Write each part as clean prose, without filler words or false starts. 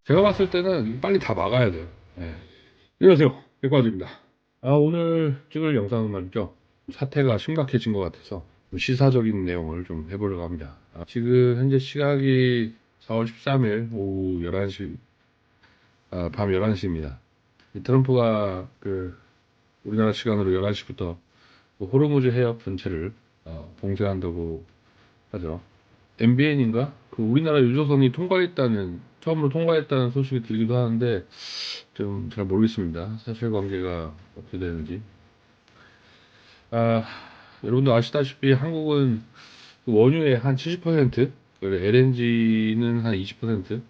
제가 봤을 때는 빨리 다 막아야 돼요. 예. 안녕하세요. 백과주입니다. 오늘 찍을 영상은 말이죠. 사태가 심각해진 것 같아서 시사적인 내용을 좀 해보려고 합니다. 지금 현재 시각이 4월 13일 오후 11시, 밤 11시입니다. 트럼프가 우리나라 시간으로 11시부터 호르무즈 해협 전체를 봉쇄한다고 하죠. MBN인가? 우리나라 유조선이 처음으로 통과했다는 소식이 들기도 하는데, 좀 잘 모르겠습니다. 사실관계가 어떻게 되는지. 아, 여러분도 아시다시피 한국은 원유의 한 70%, LNG는 한 20%,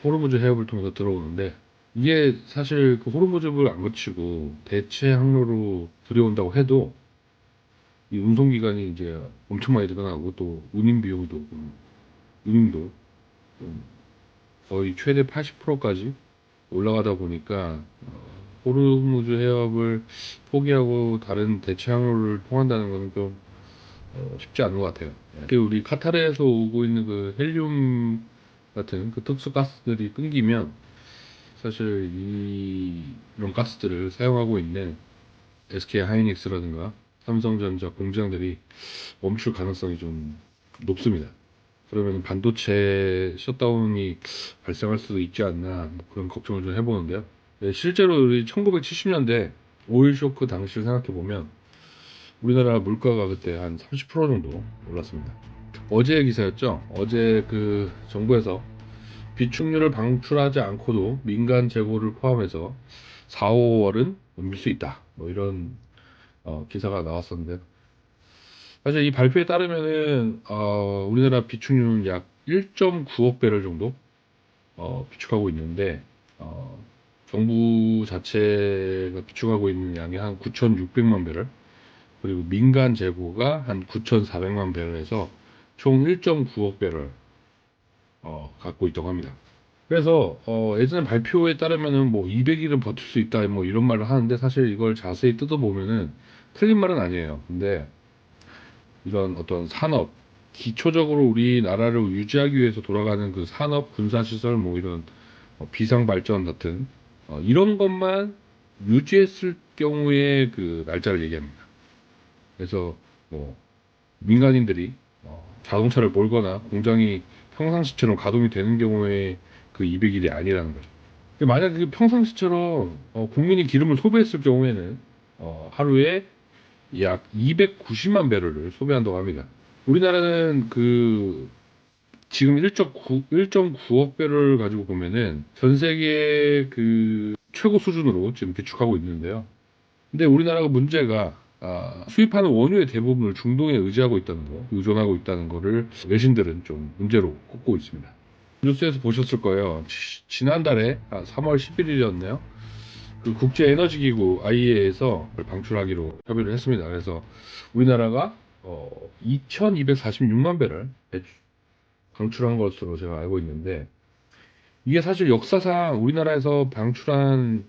호르무즈 해협을 통해서 들어오는데, 이게 사실 호르무즈를 안 거치고 대체 항로로 들여온다고 해도, 이 운송기간이 이제 엄청 많이 들어가고, 또 운임도 거의 최대 80%까지 올라가다 보니까 호르무즈 해협을 포기하고 다른 대체 항로를 통한다는 것은 좀 쉽지 않은 것 같아요. 우리 카타르에서 오고 있는 헬륨 같은 특수 가스들이 끊기면 사실 이런 가스들을 사용하고 있는 SK 하이닉스라든가 삼성전자 공장들이 멈출 가능성이 좀 높습니다. 그러면 반도체 셧다운이 발생할 수도 있지 않나, 그런 걱정을 좀 해보는데요. 네, 실제로 우리 1970년대 오일 쇼크 당시를 생각해 보면 우리나라 물가가 그때 한 30% 정도 올랐습니다. 어제의 기사였죠. 어제 정부에서 비축유를 방출하지 않고도 민간 재고를 포함해서 4, 5월은 넘길 수 있다, 뭐 이런 기사가 나왔었는데, 사실 이 발표에 따르면은 우리나라 비축유는 약 1.9억 배럴 정도 비축하고 있는데, 어, 정부 자체가 비축하고 있는 양이 한 9,600만 배럴, 그리고 민간 재고가 한 9,400만 배럴에서 총 1.9억 배럴 갖고 있다고 합니다. 그래서 예전에 발표에 따르면은 뭐 200일은 버틸 수 있다, 뭐 이런 말을 하는데, 사실 이걸 자세히 뜯어보면은 틀린 말은 아니에요. 근데 이런 어떤 산업, 기초적으로 우리나라를 유지하기 위해서 돌아가는 산업, 군사시설, 뭐 이런 비상 발전 같은 이런 것만 유지했을 경우에 날짜를 얘기합니다. 그래서 뭐 민간인들이 자동차를 몰거나 공장이 평상시처럼 가동이 되는 경우에 200일이 아니라는 거죠. 만약 평상시처럼 국민이 기름을 소비했을 경우에는 하루에 약 290만 배럴을 소비한다고 합니다. 우리나라는 지금 1.9억 배럴 가지고 보면은 전 세계 최고 수준으로 지금 비축하고 있는데요. 근데 우리나라가 문제가 수입하는 원유의 대부분을 중동에 의존하고 있다는 거를 외신들은 좀 문제로 꼽고 있습니다. 뉴스에서 보셨을 거예요. 지난달에 3월 11일이었네요. 국제에너지기구 IEA에서 방출하기로 협의를 했습니다. 그래서 우리나라가 2,246만 배를 방출한 것으로 제가 알고 있는데, 이게 사실 역사상 우리나라에서 방출한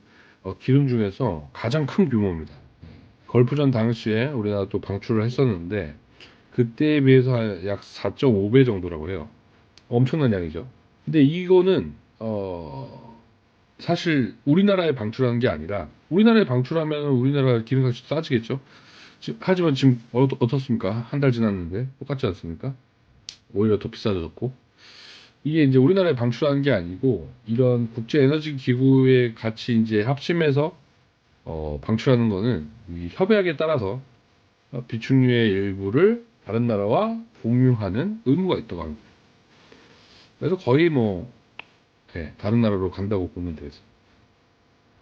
기름 중에서 가장 큰 규모입니다. 걸프전 당시에 우리나라 또 방출을 했었는데, 그때에 비해서 약 4.5배 정도라고 해요. 엄청난 양이죠. 근데 이거는 사실 우리나라에 방출하는 게 아니라, 우리나라에 방출하면 우리나라 기름값이 싸지겠죠. 하지만 지금 어떻습니까? 한 달 지났는데 똑같지 않습니까? 오히려 더 비싸졌고, 이게 이제 우리나라에 방출하는 게 아니고 이런 국제 에너지 기구에 같이 이제 합심해서 방출하는 거는 이 협약에 따라서 비축유의 일부를 다른 나라와 공유하는 의무가 있다고 합니다. 그래서 거의 뭐 다른 나라로 간다고 보면 되겠습니다.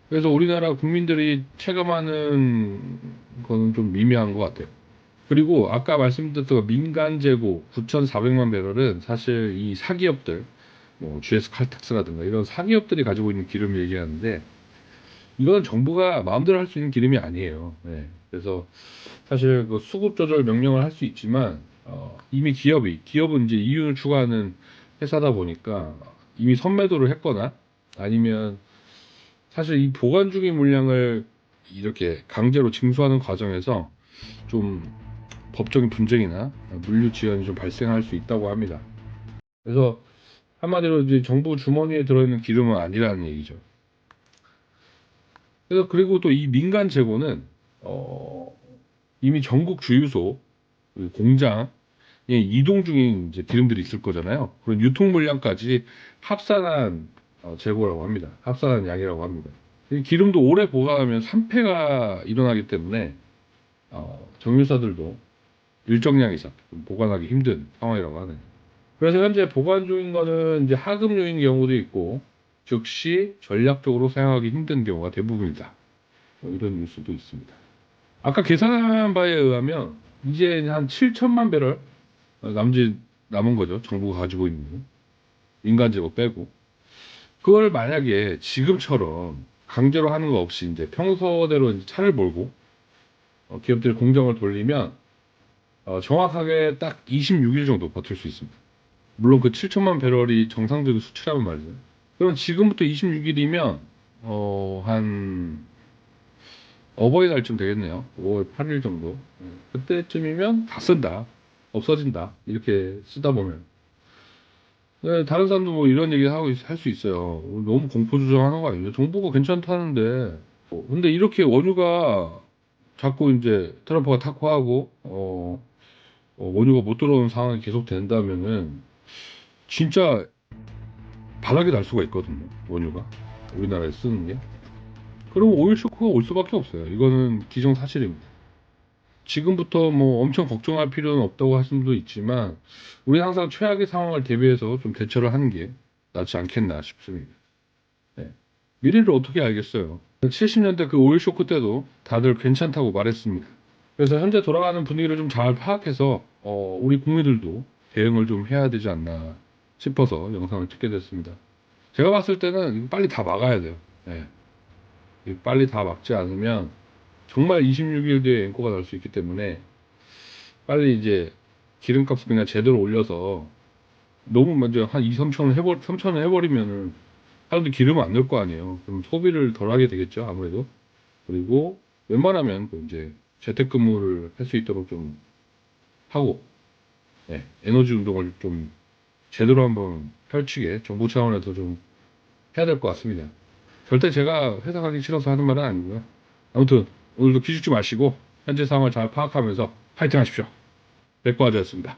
그래서 우리나라 국민들이 체감하는 거는 좀 미미한 것 같아요. 그리고 아까 말씀드렸던 민간 재고 9,400만 배럴은 사실 이 사기업들, 뭐 GS 칼텍스라든가 이런 사기업들이 가지고 있는 기름을 얘기하는데, 이건 정부가 마음대로 할 수 있는 기름이 아니에요. 그래서 사실 수급 조절 명령을 할 수 있지만 이미 기업은 이제 이윤을 추구하는 회사다 보니까 이미 선매도를 했거나, 아니면 사실 이 보관 중인 물량을 이렇게 강제로 징수하는 과정에서 좀 법적인 분쟁이나 물류 지연이 좀 발생할 수 있다고 합니다. 그래서 한마디로 이제 정부 주머니에 들어있는 기름은 아니라는 얘기죠. 그래서 그리고 또 이 민간 재고는 이미 전국 주유소, 그 공장에 이동 중인 이제 기름들이 있을 거잖아요. 그런 유통 물량까지 합산한 재고라고 합니다. 합산한 양이라고 합니다. 이 기름도 오래 보관하면 산패가 일어나기 때문에 정유사들도 일정량 이상 보관하기 힘든 상황이라고 하네요. 그래서 현재 보관 중인 거는 이제 하급류인 경우도 있고, 즉시 전략적으로 사용하기 힘든 경우가 대부분이다. 뭐 이런 뉴스도 있습니다. 아까 계산한 바에 의하면 이제 한 7천만 배럴 남짓 남은 거죠. 정부가 가지고 있는 민간 재고 빼고. 그걸 만약에 지금처럼 강제로 하는 거 없이 이제 평소대로 이제 차를 몰고 기업들이 공정을 돌리면 정확하게 딱 26일 정도 버틸 수 있습니다. 물론 그 7천만 배럴이 정상적인 수치라면 말이죠. 그럼 지금부터 26일이면 한 어버이날쯤 되겠네요. 5월 8일 정도. 그때쯤이면 다 쓴다. 없어진다. 이렇게 쓰다 보면. 네, 다른 사람도 뭐 이런 얘기 하고 할 수 있어요. 너무 공포조정하는 거 아니에요? 정부가 괜찮다는데. 근데 이렇게 원유가 자꾸 이제 트럼프가 탁구하고 원유가 못 들어오는 상황이 계속 된다면은 진짜 바닥이 날 수가 있거든요. 원유가 우리나라에 쓰는 게. 그럼 오일 쇼크가 올 수밖에 없어요. 이거는 기정사실입니다. 지금부터 뭐 엄청 걱정할 필요는 없다고 하시는 분도 있지만 우리는 항상 최악의 상황을 대비해서 좀 대처를 하는 게 낫지 않겠나 싶습니다. 네. 미래를 어떻게 알겠어요? 70년대 그 오일 쇼크 때도 다들 괜찮다고 말했습니다. 그래서 현재 돌아가는 분위기를 좀 잘 파악해서 우리 국민들도 대응을 좀 해야 되지 않나 싶어서 영상을 찍게 됐습니다. 제가 봤을 때는 빨리 다 막아야 돼요. 네. 빨리 다 막지 않으면 정말 26일 뒤에 앵코가 날 수 있기 때문에 빨리 이제 기름값을 그냥 제대로 올려서 너무 먼저 한 2, 3천 원 해버리면은 사람들이 기름을 안 넣을 거 아니에요. 그럼 소비를 덜 하게 되겠죠, 아무래도. 그리고 웬만하면 그 이제 재택근무를 할 수 있도록 좀 하고, 네, 에너지 운동을 좀 제대로 한번 펼치게 정부 차원에서 좀 해야 될 것 같습니다. 절대 제가 회사 가기 싫어서 하는 말은 아니고요. 아무튼 오늘도 기죽지 마시고 현재 상황을 잘 파악하면서 파이팅 하십시오. 백과아저였습니다.